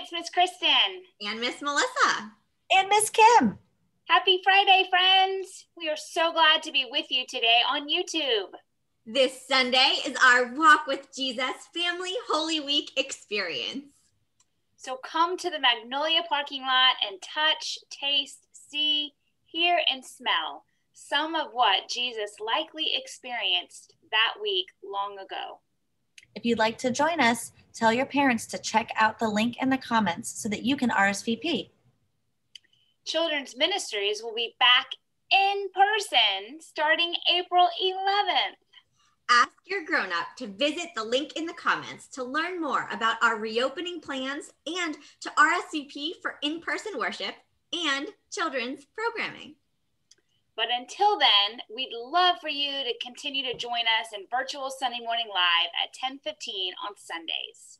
it's Miss Kristen. And Miss Melissa. And Miss Kim. Happy Friday, friends. We are so glad to be with you today on YouTube. This Sunday is our Walk with Jesus Family Holy Week experience. So come to the Magnolia parking lot and touch, taste, see, hear, and smell some of what Jesus likely experienced that week long ago. If you'd like to join us, tell your parents to check out the link in the comments so that you can RSVP. Children's Ministries will be back in person starting April 11th. Ask your grown-up to visit the link in the comments to learn more about our reopening plans and to RSVP for in-person worship and children's programming. But until then, we'd love for you to continue to join us in virtual Sunday Morning Live at 10:15 on Sundays.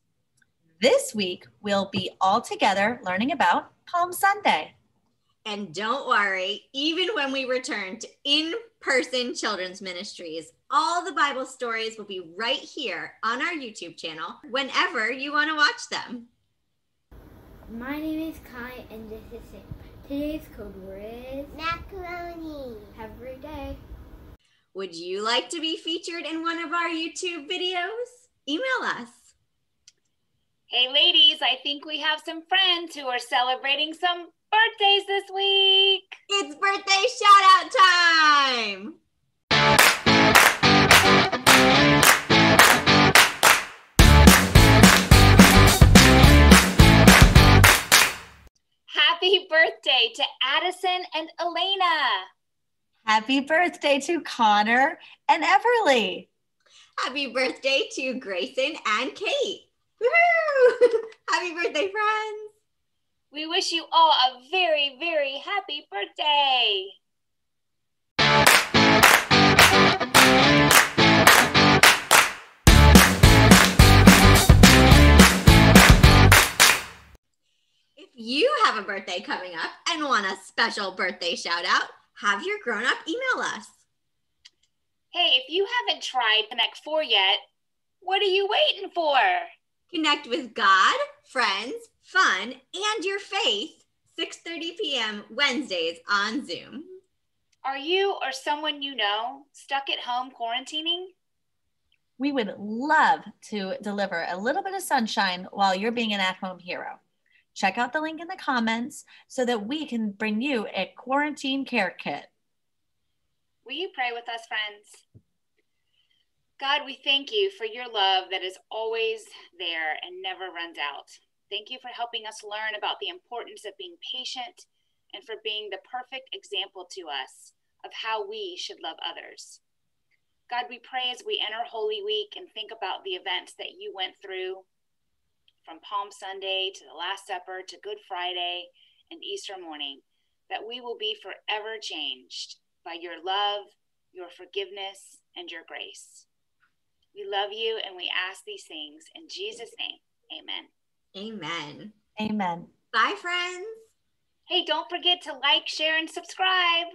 This week, we'll be all together learning about Palm Sunday. And don't worry, even when we return to in-person children's ministries, all the Bible stories will be right here on our YouTube channel whenever you want to watch them. My name is Kai, and this is Sam. Today's code word is macaroni. Have a great day. Would you like to be featured in one of our YouTube videos? Email us. Hey ladies, I think we have some friends who are celebrating some birthdays this week. It's birthday shout out time. Happy birthday to Addison and Elena. Happy birthday to Connor and Everly. Happy birthday to Grayson and Kate. Woohoo! Happy birthday, friends. We wish you all a very, very happy birthday. If you have a birthday coming up and want a special birthday shout out, have your grown-up email us. Hey, if you haven't tried Connect 4 yet, what are you waiting for? Connect with God, friends, fun, and your faith, 6:30 p.m. Wednesdays on Zoom. Are you or someone you know stuck at home quarantining? We would love to deliver a little bit of sunshine while you're being an at-home hero. Check out the link in the comments so that we can bring you a quarantine care kit. Will you pray with us, friends? God, we thank you for your love that is always there and never runs out. Thank you for helping us learn about the importance of being patient and for being the perfect example to us of how we should love others. God, we pray as we enter Holy Week and think about the events that you went through from Palm Sunday to the Last Supper to Good Friday and Easter morning, that we will be forever changed by your love, your forgiveness, and your grace. We love you and we ask these things in Jesus' name. Amen. Amen. Amen. Bye, friends. Hey, don't forget to like, share, and subscribe.